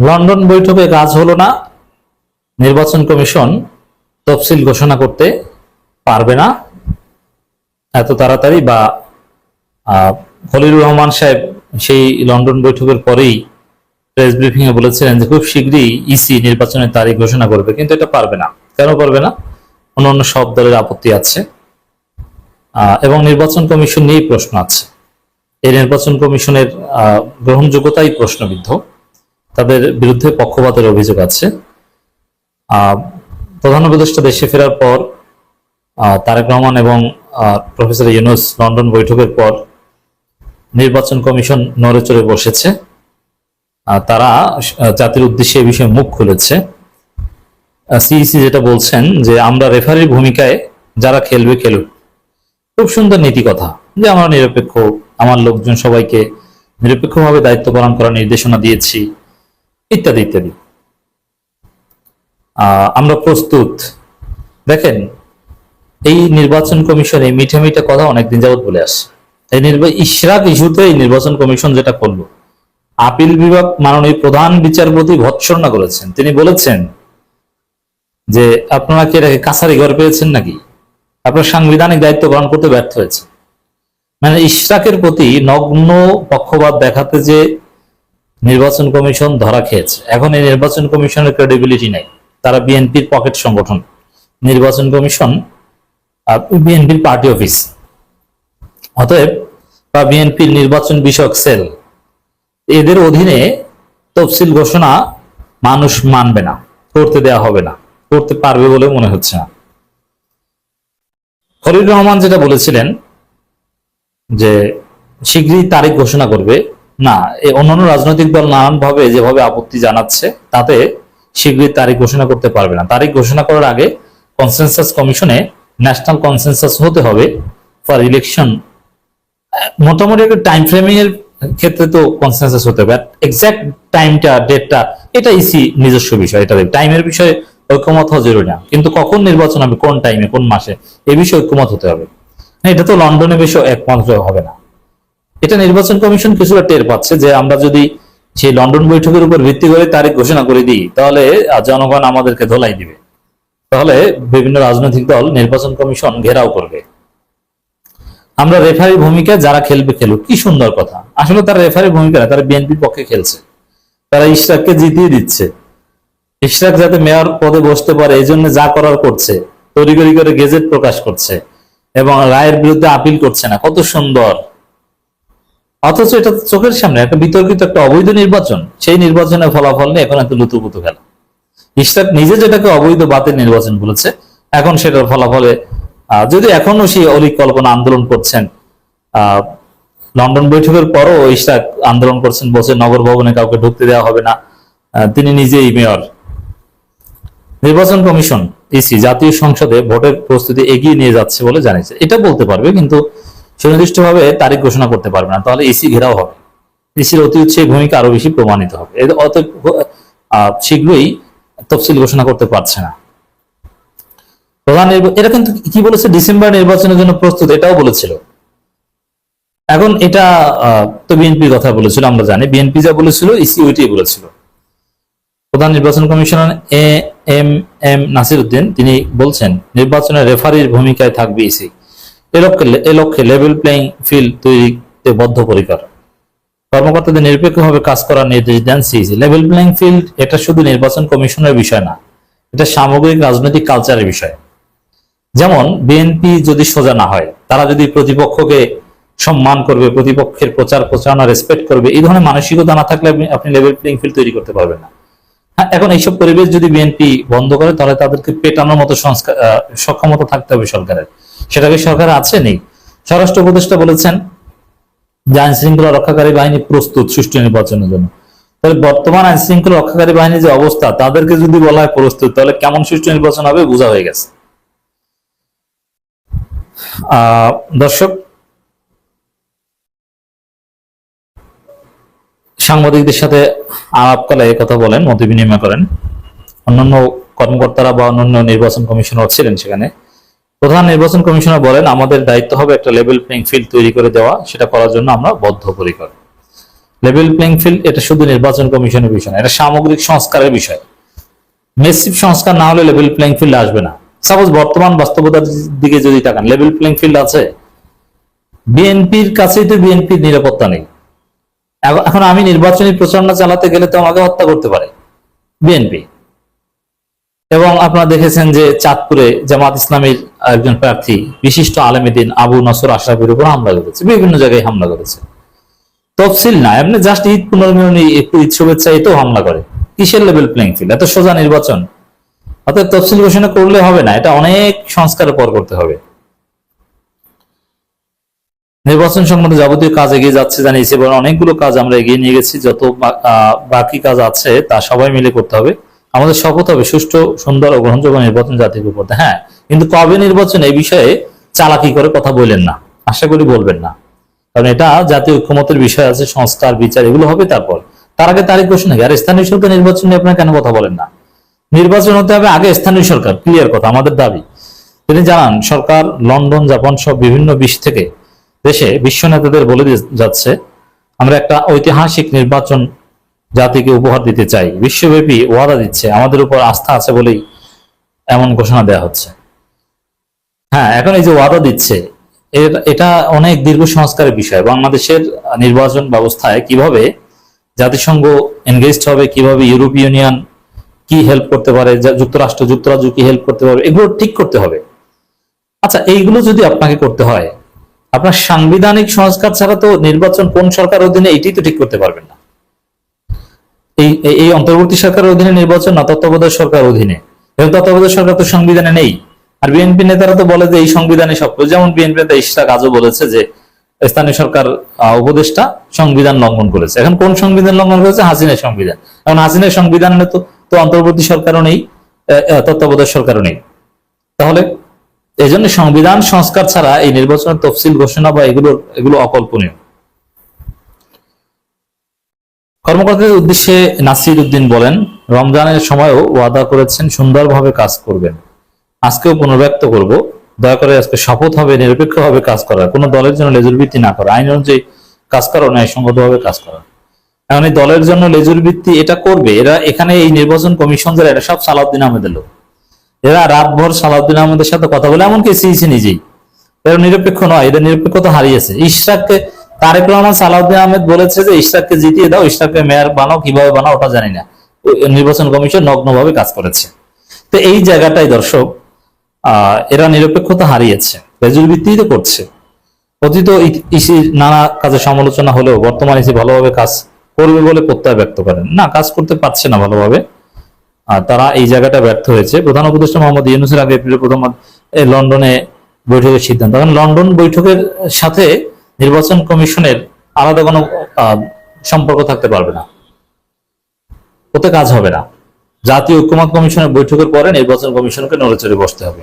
London বৈঠকে কাজ হলো না, নির্বাচন কমিশন তফসিল ঘোষণা করতে পারবে না এত তাড়াতাড়ি, বা খলিলুর রহমান সাহেব সেই লন্ডন বৈঠকের পরেই প্রেস ব্রিফিং এ বলেছিলেন যে খুব শীঘ্রই ইসি নির্বাচনের তারিখ ঘোষণা করবে, কিন্তু এটা পারবে না। কেন পারবে না? অন্যান্য সব দলের আপত্তি আছে এবং নির্বাচন কমিশন নিয়েই প্রশ্ন আছে। এই নির্বাচন কমিশনের গ্রহণযোগ্যতাই প্রশ্নবিদ্ধ, তাদের বিরুদ্ধে পক্ষপাতের অভিযোগ আছে। প্রধান উপদেষ্টা দেশে ফেরার পর তারেক রহমান এবং প্রফেসর ইউনূস লন্ডন বৈঠকের পর নির্বাচন কমিশন নড়েচড়ে বসেছে। তারা জাতির উদ্দেশ্যে এই বিষয়ে মুখ খুলেছে। সিইসি যেটা বলছেন যে আমরা রেফারির ভূমিকায় যারা খেলবে খেলুক, খুব সুন্দর নীতি কথা, যে আমরা নিরপেক্ষ, আমার লোকজন সবাইকে নিরপেক্ষভাবে দায়িত্ব পালন করার নির্দেশনা দিয়েছি, ইত্যাদি ইত্যাদি। আমরা প্রস্তুত। দেখেন, এই নির্বাচন কমিশন এই মিঠা মিঠা কথা অনেকদিন যাবৎ বলে আসছে। এই ইশরাক ইস্যুতে এই নির্বাচন কমিশন যেটা করলো, আপিল বিভাগ মাননীয় প্রধান বিচারপতি ভৎসনা করেছেন। তিনি বলেছেন যে আপনারা কি এটাকে কাছারি ঘর পেয়েছেন নাকি? আপনার সাংবিধানিক দায়িত্ব পালন করতে ব্যর্থ হয়েছে। মানে ইশরাকের প্রতি নগ্ন পক্ষপাত দেখাতে যে নির্বাচন কমিশন ধরা খেয়েছে। এখন এই নির্বাচন কমিশনের ক্রেডিবিলিটি নাই, তারা বিএনপির পকেট সংগঠন। নির্বাচন কমিশন বিএনপির পার্টি অফিস, অতএব বা বিএনপির নির্বাচন বিষয়ক সেল, এদের অধীনে তফসিল ঘোষণা মানুষ মানবে না, করতে দেওয়া হবে না, করতে পারবে বলে মনে হচ্ছে না। খলিলুর রহমান যেটা বলেছিলেন যে শীঘ্রই তারিখ ঘোষণা করবে, না, অন্যান্য রাজনৈতিক দল নানানভাবে যেভাবে আপত্তি জানাচ্ছে তাতে শীঘ্রই তারিখ ঘোষণা করতে পারবে না। তারিখ ঘোষণা করার আগে কনসেনসাস কমিশনে ন্যাশনাল কনসেনসাস হতে হবে ফর ইলেকশন। মোটামুটি একটা টাইম ফ্রেমিং এর ক্ষেত্রে তো কনসেনসাস হতে হবে, এক্সাক্ট টাইমটা, ডেটটা, এটা ইসি নিজস্ব বিষয়। এটা টাইমের বিষয়ে ঐক্যমত হওয়া জরুরি না, কিন্তু কখন নির্বাচন হবে, কোন টাইমে, কোন মাসে, এ বিষয়ে ঐক্যমত হতে হবে। এটা তো লন্ডনে বিষয় একমাত্র হবে না। এটা নির্বাচন কমিশন কিছুটা টের পাচ্ছে যে আমরা যদি সেই লন্ডন বৈঠকের উপর ভিত্তি করে তারিখ ঘোষণা করে দিই, তাহলে জনগণ আমাদেরকে ধোলাই দিবে, তাহলে বিভিন্ন রাজনৈতিক দল নির্বাচন কমিশন ঘেরাও করবে। আমরা রেফারির ভূমিকা যারা খেলবে খেলুক, কি সুন্দর কথা। আসলে তারা রেফারির ভূমিকা না, তারা বিএনপির পক্ষে খেলছে, তারা ইশরাককে জিতিয়ে দিচ্ছে। ইশরাক যাতে মেয়র পদে বসতে পারে এই জন্য যা করার করছে, তড়িঘড়ি করে গেজেট প্রকাশ করছে এবং রায়ের বিরুদ্ধে আপিল করছে না, কত সুন্দর। অথচ এটা চোখের সামনে একটা বিতর্কিত, একটা অবৈধ নির্বাচন, সেই নির্বাচনের ফলাফল নিয়ে এখন এত লুতুপুতু খেলা। ইশরাক নিজে যেটাকে অবৈধ বাতিল নির্বাচন বলেছে, এখন সেটার ফলাফলে যদি এখনো সেই অলিক কল্পনা আন্দোলন করছেন, লন্ডন বৈঠকের পরও ইশরাক আন্দোলন করছেন, বলছে নগর ভবনে কাউকে ঢুকতে দেওয়া হবে না, তিনি নিজেই মেয়র। নির্বাচন কমিশন ইসি জাতীয় সংসদে ভোটের প্রস্তুতি এগিয়ে নিয়ে যাচ্ছে বলে জানিয়েছে। এটা বলতে পারবে, কিন্তু সুনির্দিষ্টভাবে তারিখ ঘোষণা করতে পারবে না, তাহলে ইসি ঘেরাও হবে। ইসির অতি উৎসাহী ভূমিকা আরো বেশি প্রমাণিত হবে। অতএব শীঘ্রই তফসিল ঘোষণা করতে পারছে না। এরা কিন্তু কি বলেছে, ডিসেম্বর নির্বাচনের জন্য প্রস্তুত, এটাও বলেছিল। এখন এটা তো বিএনপির কথা বলেছিল, আমরা জানি বিএনপি যা বলেছিল ইসি ওইটাই বলেছিল। প্রধান নির্বাচন কমিশনার এম নাসির উদ্দিন তিনি বলছেন নির্বাচনের রেফারির ভূমিকায় থাকবে ইসি। এ লক্ষ্যে লেভেল প্লেইং ফিল্ড তৈরিতে বদ্ধপরিকর। কর্মকর্তাদের নিরপেক্ষভাবে কাজ করার নির্দেশ দেন সিইসি। লেভেল প্লেইং ফিল্ড এটা শুধু নির্বাচন কমিশনের বিষয় না, এটা সামগ্রিক রাজনৈতিক কালচারের বিষয়। যেমন বিএনপি যদি সোজা না হয়, তারা যদি প্রতিপক্ষকে সম্মান করবে, প্রতিপক্ষের প্রচার প্রচারণা রেসপেক্ট করবে, এই ধরনের মানসিকতা না থাকলে আপনি লেভেল প্লেইং ফিল্ড তৈরি করতে পারবেন না। এখন এইসব পরিবেশ যদি বিএনপি বন্ধ করে, তাহলে তাদেরকে পেটানোর মতো সক্ষমতা থাকতে হবে সরকারের। সেটাকে সরকার আছে, নেই। স্বরাষ্ট্র উপদেষ্টা বলেছেন যে আইন শৃঙ্খলা রক্ষাকারী বাহিনী প্রস্তুত সুষ্ঠু নির্বাচনের জন্য। তাহলে বর্তমান আইন শৃঙ্খলা রক্ষাকারী বাহিনীর যে অবস্থা, তাদেরকে যদি বলা হয় প্রস্তুত, তাহলে কেমন সুষ্ঠু নির্বাচন হবে বোঝা হয়ে গেছে। দর্শক, সাংবাদিকদের সাথে আলাপকালে কথা বলেন, মত বিনিময় করেন, অন্যান্য কর্মকর্তারা বা অন্যান্য নির্বাচন কমিশনার ছিলেন সেখানে। প্রধান নির্বাচন কমিশনার বলেন আমাদের দায়িত্ব হবে একটা লেভেল প্লেইং ফিল্ড তৈরি করে দেওয়া, সেটা করার জন্য আমরা বদ্ধপরিকর। লেভেল প্লেইং ফিল্ড এটা শুধু নির্বাচন কমিশনের বিষয় না, এটা সামগ্রিক সংস্কারের বিষয়। মেসিভ সংস্কার না হলে লেভেল প্লেইং ফিল্ড আসবে না। সাপোজ বর্তমান বাস্তবতার দিকে যদি তাকান, লেভেল প্লেইং ফিল্ড আছে, বিএনপির কাছেই তো বিএনপির নিরাপত্তা নেই। এখন আমি নির্বাচনী প্রচারণা চালাতে গেলে তো আমাকে হত্যা করতে পারে বিএনপি। এবং আপনারা দেখেছেন যে চাঁদপুরে জামাত ইসলামীর একজন প্রার্থী বিশিষ্ট আলেমীদ্দিন আবু নসর আশরাফের উপর হামলা করেছে, বিভিন্ন জায়গায় হামলা করেছে। তফসিল না, এমনি জাস্ট ঈদ পুনর্মিলনী একটু ঈদ শুভেচ্ছা এতেও হামলা করে। কিসের লেভেল প্লেইং ফিল্ড? এত সোজা নির্বাচন। অর্থাৎ তফসিল ঘোষণা করলে হবে না, এটা অনেক সংস্কারের পর করতে হবে। নির্বাচন সংক্রান্ত যাবতীয় কাজ এগিয়ে যাচ্ছে জানিয়েছে, এবং অনেকগুলো কাজ আমরা এগিয়ে নিয়ে গেছি। যত বাকি কাজ আছে তা সবাই মিলে করতে হবে। আমাদের শপথ হবে সুষ্ঠু, সুন্দর ও গ্রহণযোগ্য নির্বাচন জাতির উপর। হ্যাঁ, কিন্তু কবে নির্বাচন এই বিষয়ে চালাকি করে কথা বললেন না, আশা করি বলবেন না, কারণ এটা জাতীয় ঐক্যমতের বিষয় আছে, সংস্কার বিচার এগুলো হবে তারপর। তার আগে তারিখ ঘোষণা কি? আর স্থানীয় সরকার নির্বাচন নিয়ে আপনারা কেন কথা বলেন না? নির্বাচন হতে হবে আগে স্থানীয় সরকার, ক্লিয়ার কথা আমাদের দাবি। তিনি জানান সরকার লন্ডন, জাপান সব বিভিন্ন দেশে বিশ্ব নেতাদের বলে যাচ্ছে আমরা একটা ঐতিহাসিক নির্বাচন জাতিকে উপহার দিতে চাই। বিশ্বব্যাপী ওয়াদা দিচ্ছে, আমাদের উপর আস্থা আছে বলেই এমন ঘোষণা দেওয়া হচ্ছে। হ্যাঁ, এখন এই যে ওয়াদা দিচ্ছে, এটা অনেক দীর্ঘ সংস্কারের বিষয়। বাংলাদেশের নির্বাচন ব্যবস্থায় কিভাবে জাতিসংঘ এনগেজড হবে, কিভাবে ইউরোপীয় ইউনিয়ন কি হেল্প করতে পারে, যুক্তরাজ্য কি হেল্প করতে পারবে, এগুলো ঠিক করতে হবে। আচ্ছা, এইগুলো যদি আপনাকে করতে হয়, আপনার সাংবিধানিক সংস্কার ছাড়া তো নির্বাচন কোন সরকার অধীনে এটাই তো ঠিক করতে পারবেন না। এই অন্তর্বর্তী সরকারের অধীনে নির্বাচন না তত্ত্বাবধায়ক সরকার অধীনে, এবং তত্ত্বাবধায়ক সরকার তো সংবিধানে নেই। আর বিএনপি নেতারা তো বলে যে এই সংবিধানে সব, যেমন বিএনপি নেতা ইশরাক আজও বলেছে যে স্থানীয় সরকার উপদেষ্টা সংবিধান লঙ্ঘন করেছে। এখন কোন সংবিধান লঙ্ঘন করেছে? হাসিনার সংবিধান। এখন হাসিনার সংবিধানে তো অন্তর্বর্তী সরকারও নেই, তত্ত্বাবধায়ক সরকারও নেই। তাহলে এই জন্য সংবিধান সংস্কার ছাড়া এই নির্বাচনের তফসিল ঘোষণা বা এগুলো অকল্পনীয়। কর্মকর্তাদের উদ্দেশ্যে নাসির উদ্দিন বলেন, রমজানের সময়ও ওয়াদা করেছেন সুন্দরভাবে কাজ করবেন, আজকেও পুনর্ব্যক্ত করব, দয়া করে আজকে শপথ হবে নিরপেক্ষভাবে কাজ করা, কোনো দলের জন্য লেজুর ভিত্তি না করা, আইন অনুযায়ী কাজ করা, ন্যায়সঙ্গতভাবে কাজ করা। এখন এই দলের জন্য লেজুর ভিত্তি এটা করবে এরা, এখানে এই নির্বাচন কমিশন যারা, এটা সব সালাউদ্দিন আহমেদের লোক। এরা রাতভর সালাউদ্দিন আহমেদের সাথে কথা বলে, এমনকি সিইসি নিজেই। এরা নিরপেক্ষ নয়, এদের নিরপেক্ষতা হারিয়েছে। ইশরাককে তারেক রহমান সালাউদ্দিন আহমেদ বলেছে যে ইশরাককে জিতিয়ে দাও, ইশরাককে মেয়র বানাও, কিভাবে বানাও ওটা জানি না। নির্বাচন কমিশন নগ্নভাবে কাজ করেছে। তো এই জায়গাটাই দর্শক, এরা নিরপেক্ষতা হারিয়েছে, লেজুর ভিত্তিতে করছে। অতীত ইসির নানা কাজে সমালোচনা হলেও বর্তমান ইসি ভালোভাবে কাজ করবে বলে প্রত্যয় ব্যক্ত করেন না, কাজ করতে পারছে না ভালোভাবে। তারা এই জায়গাটা ব্যর্থ হয়েছে। প্রধান উপদেষ্টা মোহাম্মদ ইউনূসের আগে এপ্রিলের প্রথম লন্ডনে বৈঠকের সিদ্ধান্ত। কারণ লন্ডন বৈঠকের সাথে নির্বাচন কমিশনের আলাদা কোনো সম্পর্ক থাকতে পারবে না, ওতে কাজ হবে না। জাতীয় ঐক্যমত কমিশনের বৈঠকের পরে নির্বাচন কমিশনকে নড়েচড়ে বসতে হবে।